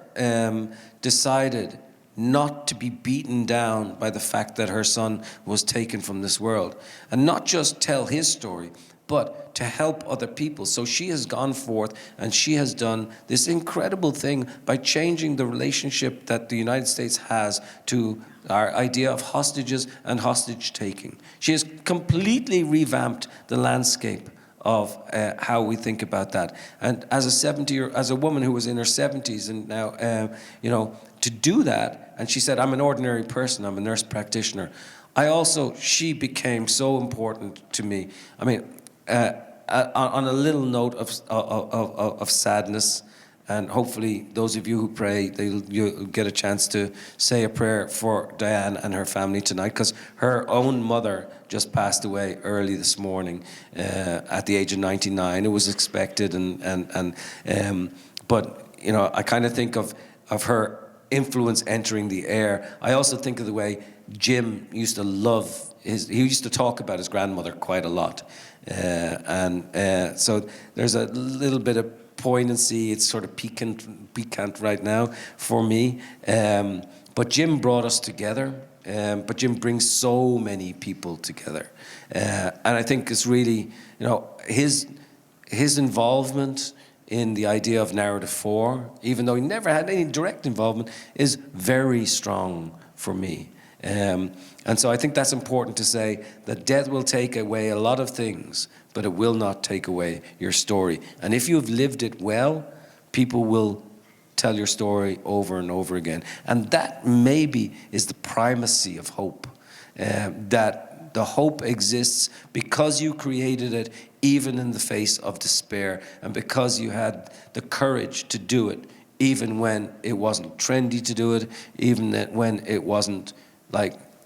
decided not to be beaten down by the fact that her son was taken from this world, and not just tell his story, but to help other people. So she has gone forth and she has done this incredible thing by changing the relationship that the United States has to our idea of hostages and hostage taking. She has completely revamped the landscape of how we think about that. And as a woman who was in her 70s and now, to do that, and she said, I'm an ordinary person, I'm a nurse practitioner. She became so important to me. I mean, on a little note of sadness, and hopefully those of you who pray, you'll get a chance to say a prayer for Diane and her family tonight, because her own mother just passed away early this morning at the age of 99. It was expected, but I kind of think of her influence entering the air. I also think of the way Jim used to he used to talk about his grandmother quite a lot. So there's a little bit of poignancy. It's sort of piquant right now for me. But Jim brought us together. But Jim brings so many people together. And I think it's really, his involvement in the idea of narrative 4, even though he never had any direct involvement, is very strong for me. And so I think that's important to say, that death will take away a lot of things, but it will not take away your story. And if you've lived it well, people will tell your story over and over again. And that maybe is the primacy of hope, that the hope exists because you created it, even in the face of despair, and because you had the courage to do it, even when it wasn't trendy to do it, even when it wasn't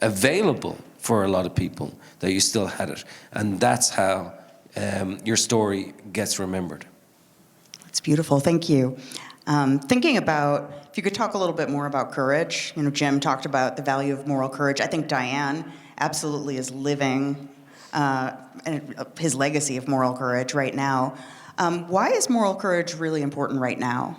available for a lot of people, that you still had it. And that's how your story gets remembered. That's beautiful, thank you. Thinking about, if you could talk a little bit more about courage. Jim talked about the value of moral courage. I think Diane absolutely is living his legacy of moral courage right now. Why is moral courage really important right now?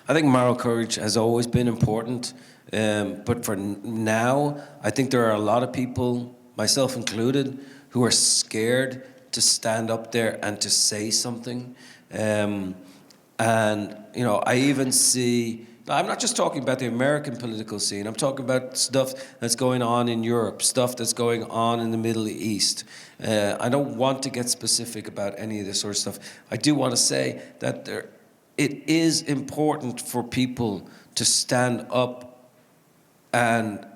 I think moral courage has always been important. But for now, I think there are a lot of people, myself included, who are scared to stand up there and to say something. I even see, I'm not just talking about the American political scene, I'm talking about stuff that's going on in Europe, stuff that's going on in the Middle East. I don't want to get specific about any of this sort of stuff. I do want to say that it is important for people to stand up and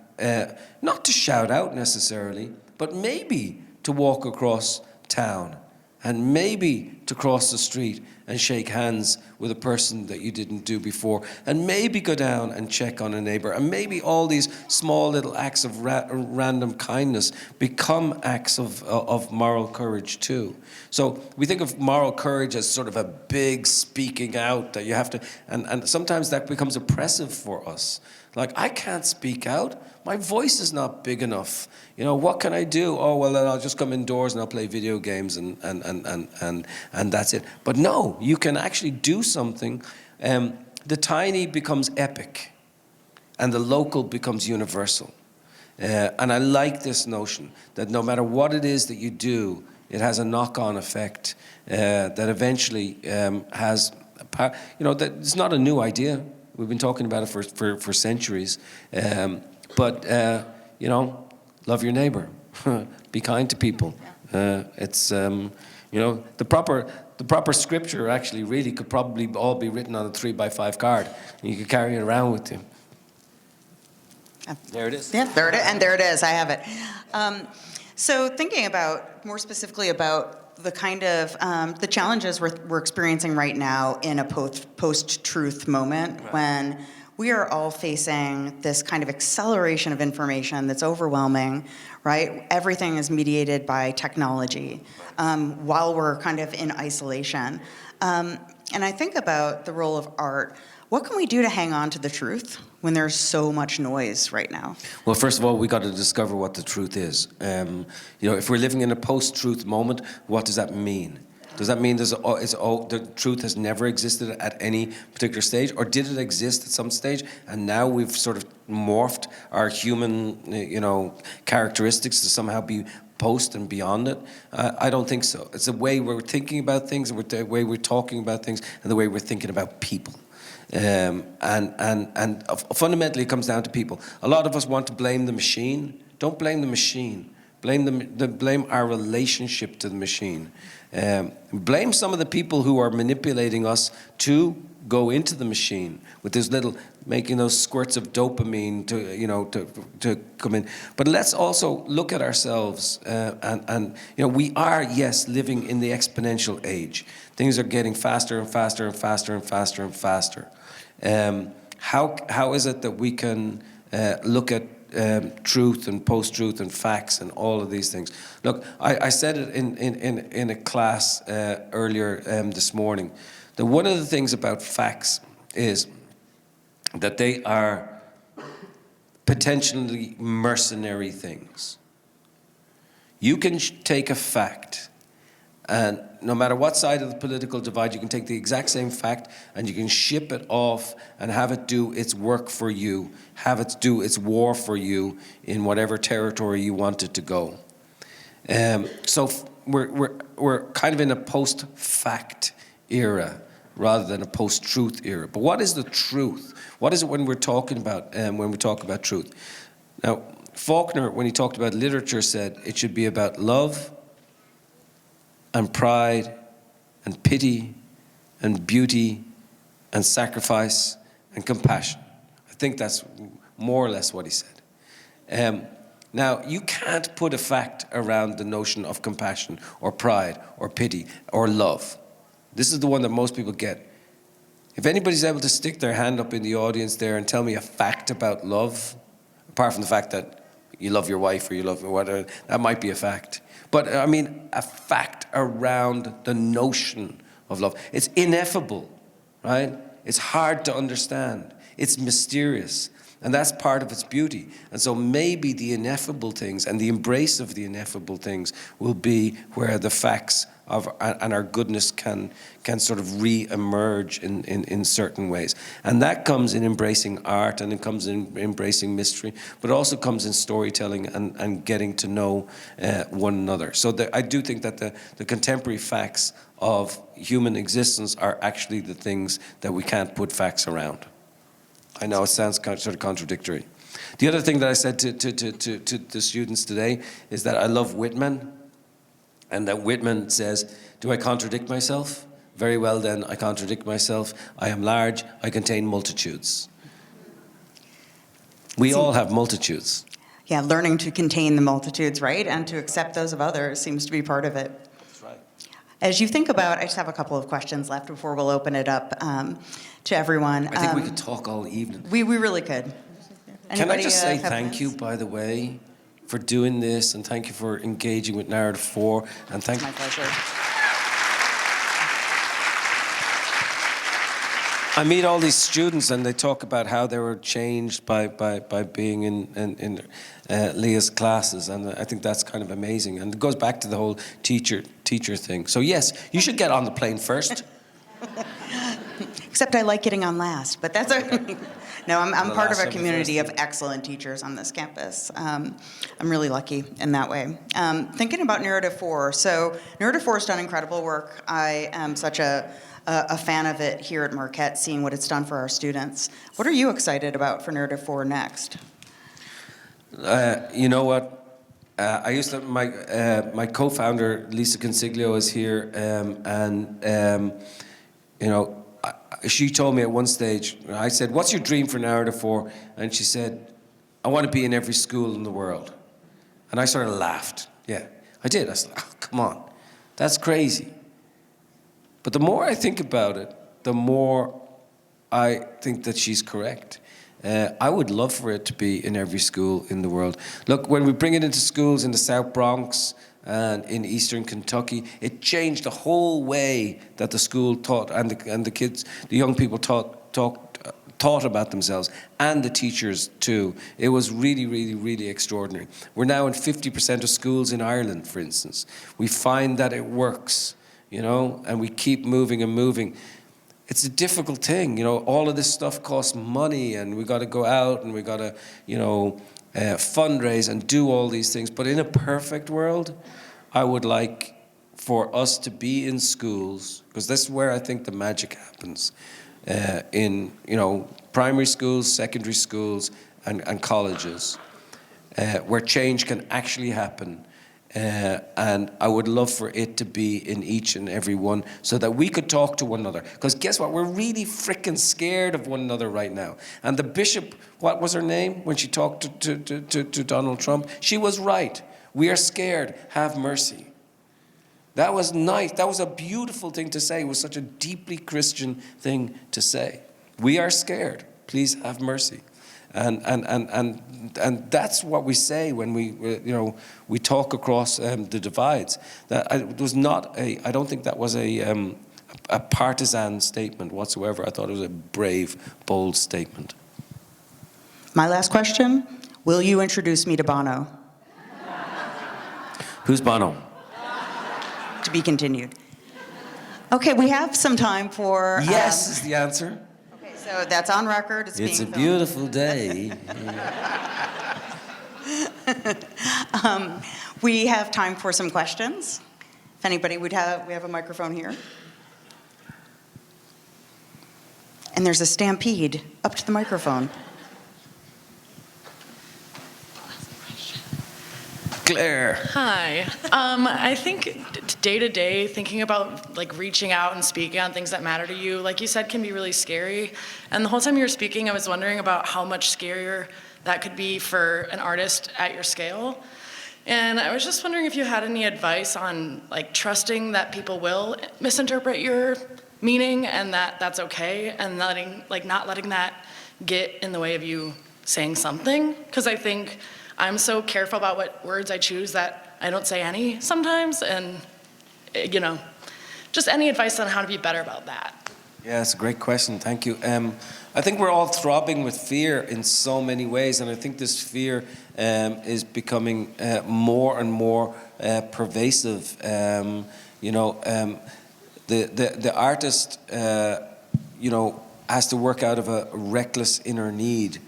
not to shout out necessarily, but maybe to walk across town and maybe to cross the street and shake hands with a person that you didn't do before, and maybe go down and check on a neighbor, and maybe all these small little acts of random kindness become acts of moral courage too. So we think of moral courage as sort of a big speaking out that you have to, and sometimes that becomes oppressive for us. I can't speak out. My voice is not big enough. What can I do? Oh, well, then I'll just come indoors and I'll play video games and that's it. But no, you can actually do something. The tiny becomes epic and the local becomes universal. And I like this notion that no matter what it is that you do, it has a knock-on effect that eventually has power. That it's not a new idea. We've been talking about it for centuries. But love your neighbor. Be kind to people. It's, the proper scripture actually really could probably all be written on a 3x5 card. And you could carry it around with you. There it is. Yeah, there it is. I have it. So thinking about, more specifically about the kind of the challenges we're experiencing right now in a post-truth moment, when we are all facing this kind of acceleration of information that's overwhelming, right? Everything is mediated by technology while we're kind of in isolation. And I think about the role of art. What can we do to hang on to the truth when there's so much noise right now? Well, first of all, we got to discover what the truth is. If we're living in a post-truth moment, what does that mean? Does that mean the truth has never existed at any particular stage, or did it exist at some stage, and now we've sort of morphed our human, characteristics to somehow be post and beyond it? I don't think so. It's the way we're thinking about things, and the way we're talking about things, and the way we're thinking about people. And fundamentally, it comes down to people. A lot of us want to blame the machine. Don't blame the machine. Blame our relationship to the machine. Blame some of the people who are manipulating us to go into the machine with this making those squirts of dopamine to come in. But let's also look at ourselves, and we are, yes, living in the exponential age. Things are getting faster and faster and faster and faster and faster. How is it that we can look at truth and post-truth and facts and all of these things? Look, I said it in a class earlier this morning, that one of the things about facts is that they are potentially mercenary things. You can take a fact, and no matter what side of the political divide, you can take the exact same fact and you can ship it off and have it do its work for you, have it do its war for you in whatever territory you want it to go. So we're kind of in a post-fact era rather than a post-truth era. But what is the truth? What is it when we're talking about when we talk about truth? Now, Faulkner, when he talked about literature, said it should be about love and pride and pity and beauty and sacrifice and compassion. I think that's more or less what he said. Now, you can't put a fact around the notion of compassion or pride or pity or love. This is the one that most people get. If anybody's able to stick their hand up in the audience there and tell me a fact about love, apart from the fact that you love your wife or you love whatever, that might be a fact. But I mean, a fact around the notion of love. It's ineffable, right? It's hard to understand. It's mysterious. And that's part of its beauty. And so maybe the ineffable things and the embrace of the ineffable things will be where the facts of and our goodness can sort of re-emerge in certain ways. And that comes in embracing art, and it comes in embracing mystery, but it also comes in storytelling and getting to know one another. So I do think that the contemporary facts of human existence are actually the things that we can't put facts around. I know it sounds sort of contradictory. The other thing that I said to the students today is that I love Whitman, and that Whitman says, do I contradict myself? Very well then, I contradict myself. I am large, I contain multitudes. We all have multitudes. Yeah, learning to contain the multitudes, right? And to accept those of others seems to be part of it. That's right. As you think about, I just have a couple of questions left before we'll open it up to everyone. I think we could talk all evening. We really could. Can I just say have thank you, by the way, for doing this, and thank you for engaging with Narrative 4, and thank It's my pleasure. I meet all these students and they talk about how they were changed by being in Leah's classes, and I think that's kind of amazing, and it goes back to the whole teacher thing. So yes, you should get on the plane first. Except I like getting on last, but that's okay. No, I'm part of a community of first. excellent teachers on this campus. I'm really lucky in that way. Thinking about Narrative 4, so Narrative 4 has done incredible work. I am such a fan of it here at Marquette, seeing what it's done for our students. What are you excited about for Narrative 4 next? You know what? I used to, my co-founder, Lisa Consiglio, is here, you know, she told me at one stage, I said, what's your dream for Narrative 4? And she said, I want to be in every school in the world. And I sort of laughed. Yeah, I did. I said, oh, come on, that's crazy. But the more I think about it, the more I think that she's correct. I would love for it to be in every school in the world. Look, when we bring it into schools in the South Bronx and in Eastern Kentucky, it changed the whole way that the school taught and the kids, the young people thought about themselves, and the teachers too. It was really, really, really extraordinary. We're now in 50% of schools in Ireland, for instance. We find that it works, and we keep moving and moving. It's a difficult thing, all of this stuff costs money, and we got to go out and we got to, fundraise and do all these things. But in a perfect world, I would like for us to be in schools, because this is where I think the magic happens, in primary schools, secondary schools, and colleges, where change can actually happen. And I would love for it to be in each and every one, so that we could talk to one another. Because guess what? We're really freaking scared of one another right now. And the bishop, what was her name when she talked to Donald Trump? She was right. We are scared. Have mercy. That was nice. That was a beautiful thing to say. It was such a deeply Christian thing to say. We are scared. Please have mercy. And that's what we say when we talk across the divides. That it was not I don't think that was a partisan statement whatsoever. I thought it was a brave, bold statement. My last question, will you introduce me to Bono? Who's Bono? To be continued. Okay, we have some time for... Yes is the answer. Okay, so that's on record. It's being a filmed. beautiful day. We have time for some questions. If anybody would have, we have a microphone here. And there's a stampede up to the microphone. Claire. Hi. I think day to day, thinking about reaching out and speaking on things that matter to you, like you said, can be really scary. And the whole time you were speaking, I was wondering about how much scarier that could be for an artist at your scale. And I was just wondering if you had any advice on trusting that people will misinterpret your meaning and that that's okay, and not letting that get in the way of you saying something. Because I think I'm so careful about what words I choose that I don't say any sometimes, and just any advice on how to be better about that. Yeah, it's a great question. Thank you. I think we're all throbbing with fear in so many ways, and I think this fear is becoming more and more pervasive. The artist, has to work out of a reckless inner need.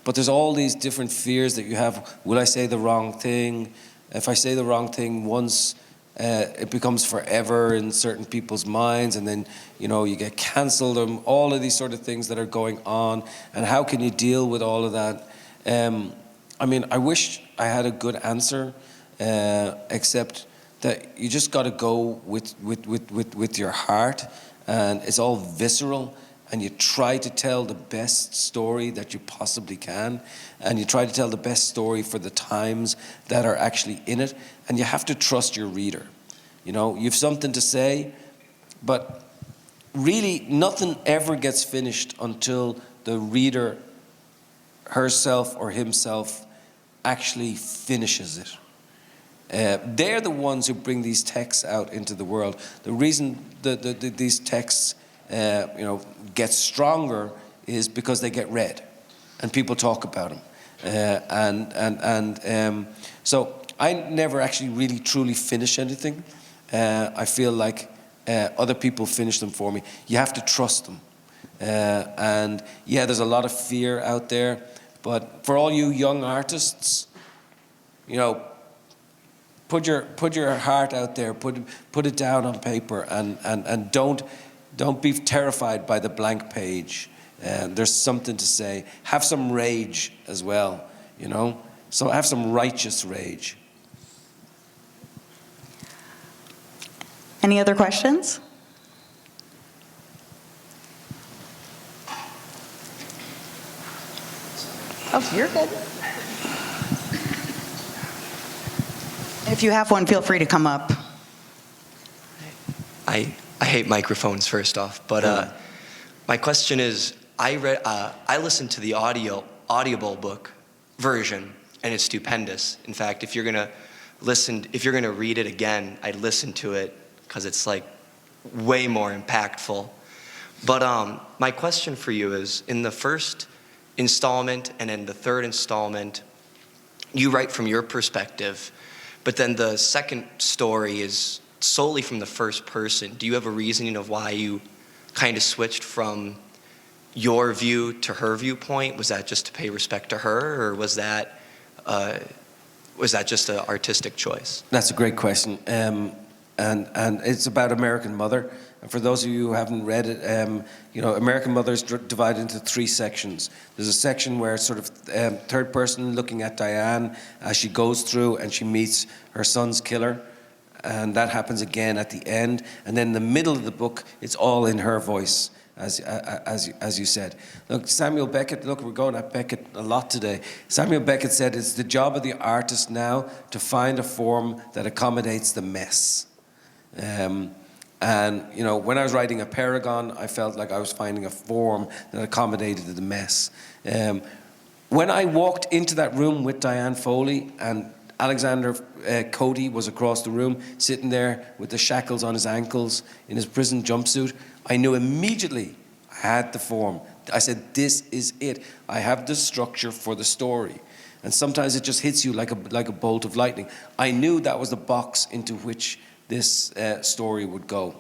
But there's all these different fears that you have. Will I say the wrong thing? If I say the wrong thing once, it becomes forever in certain people's minds, and then you get cancelled, and all of these sort of things that are going on. And how can you deal with all of that? I wish I had a good answer, except that you just got to go with your heart, and it's all visceral. And you try to tell the best story that you possibly can, and you try to tell the best story for the times that are actually in it, and you have to trust your reader. You've something to say, but really nothing ever gets finished until the reader herself or himself actually finishes it. They're the ones who bring these texts out into the world. The reason these texts get stronger is because they get read and people talk about them. So I never actually really truly finish anything. I feel like other people finish them for me. You have to trust them. And yeah, there's a lot of fear out there, but for all you young artists, put your heart out there, put it down on paper, and don't be terrified by the blank page. There's something to say. Have some rage as well, So have some righteous rage. Any other questions? Oh, you're good. If you have one, feel free to come up. I hate microphones, first off, but my question is, I listened to the Audible book version, and it's stupendous. In fact, if you're gonna read it again, I'd listen to it because it's like way more impactful. But my question for you is, in the first installment and in the third installment, you write from your perspective, but then the second story is solely from the first person. Do you have a reasoning of why you kind of switched from your view to her viewpoint? Was that just to pay respect to her, or was that just an artistic choice? That's a great question, and it's about American Mother. And for those of you who haven't read it, American Mother is divided into 3 sections. There's a section where it's sort of third person looking at Diane as she goes through and she meets her son's killer, and that happens again at the end. And then in the middle of the book, it's all in her voice, as you said. Look, Samuel Beckett, we're going at Beckett a lot today. Samuel Beckett said, it's the job of the artist now to find a form that accommodates the mess. And, when I was writing Apeirogon, I felt like I was finding a form that accommodated the mess. When I walked into that room with Diane Foley, and Alexander Cody was across the room, sitting there with the shackles on his ankles in his prison jumpsuit, I knew immediately I had the form. I said, this is it. I have the structure for the story. And sometimes it just hits you like a bolt of lightning. I knew that was the box into which this story would go.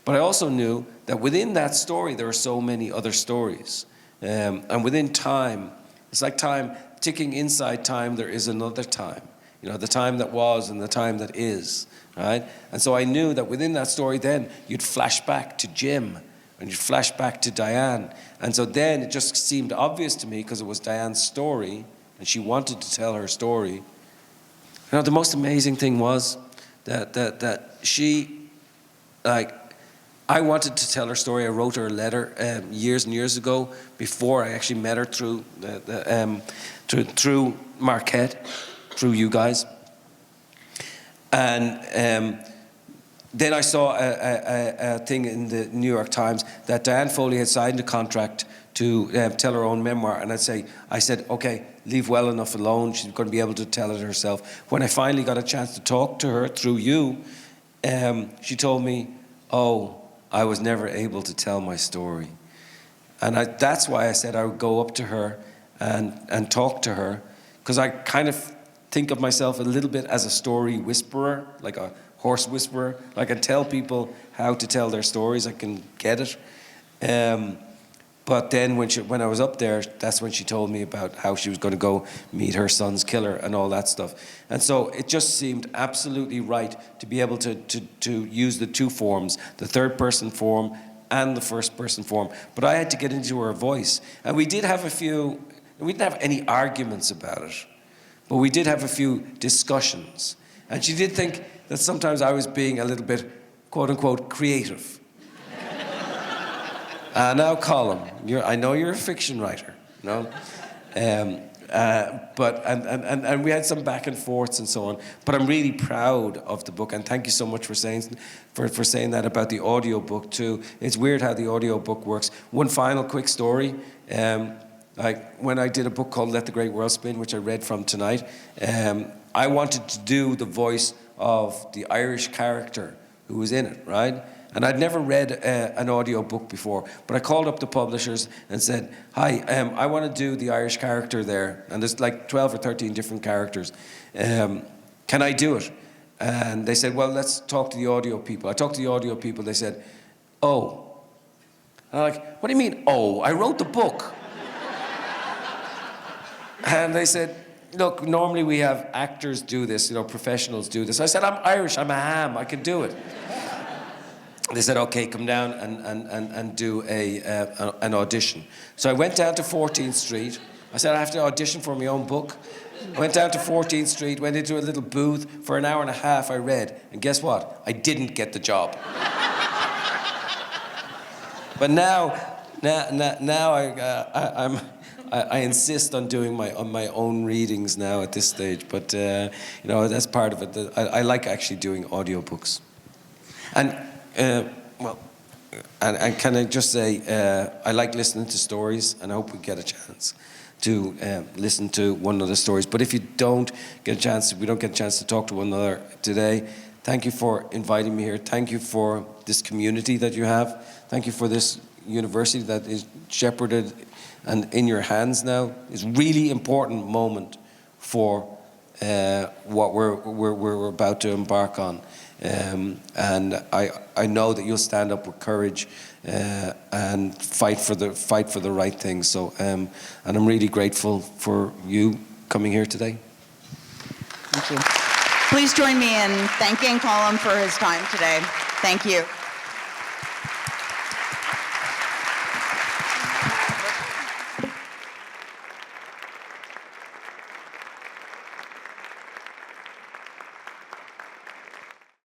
But I also knew that within that story, there are so many other stories. And within time, it's like time, ticking inside time, there is another time. The time that was and the time that is, right? And so I knew that within that story then, you'd flash back to Jim, and you'd flash back to Diane. And so then it just seemed obvious to me, because it was Diane's story, and she wanted to tell her story. The most amazing thing was that she, I wanted to tell her story. I wrote her a letter years and years ago, before I actually met her through through Marquette, through you guys. And then I saw a thing in the New York Times that Diane Foley had signed a contract to tell her own memoir, and I said, okay, leave well enough alone. She's going to be able to tell it herself. When I finally got a chance to talk to her through you, she told me, oh, I was never able to tell my story. And that's why I said I would go up to her and talk to her, because I kind of think of myself a little bit as a story whisperer, like a horse whisperer. I can tell people how to tell their stories. I can get it. But then when I was up there, that's when she told me about how she was going to go meet her son's killer and all that stuff. And so it just seemed absolutely right to be able to use the 2 forms, the third person form and the first person form. But I had to get into her voice. And we didn't have any arguments about it, but we did have a few discussions. And she did think that sometimes I was being a little bit, quote unquote, creative. Now, Colum, I know you're a fiction writer, no? But we had some back and forths and so on. But I'm really proud of the book, and thank you so much for saying that about the audio book too. It's weird how the audio book works. One final quick story. Like when I did a book called Let the Great World Spin, which I read from tonight, I wanted to do the voice of the Irish character who was in it, right? And I'd never read an audio book before, but I called up the publishers and said, hi, I want to do the Irish character there. And there's like 12 or 13 different characters. Can I do it? And they said, well, let's talk to the audio people. I talked to the audio people. They said, oh. And I'm like, what do you mean, oh? I wrote the book. And they said, look, normally we have actors do this, professionals do this. I said, I'm Irish, I'm a ham, I can do it. They said, okay, come down and do an audition. So I went down to 14th Street. I said, I have to audition for my own book. I went down to 14th Street, went into a little booth. For an hour and a half, I read. And guess what? I didn't get the job. But now I insist on doing my own readings now at this stage. But, that's part of it. I like actually doing audiobooks. And, And can I just say, I like listening to stories, and I hope we get a chance to listen to one another's stories. But if you don't get a chance, if we don't get a chance to talk to one another today, thank you for inviting me here. Thank you for this community that you have. Thank you for this university that is shepherded and in your hands now. It's a really important moment for what we're about to embark on. And I know that you'll stand up with courage and fight for the right thing. So, and I'm really grateful for you coming here today. Thank you. Please join me in thanking Colum for his time today. Thank you.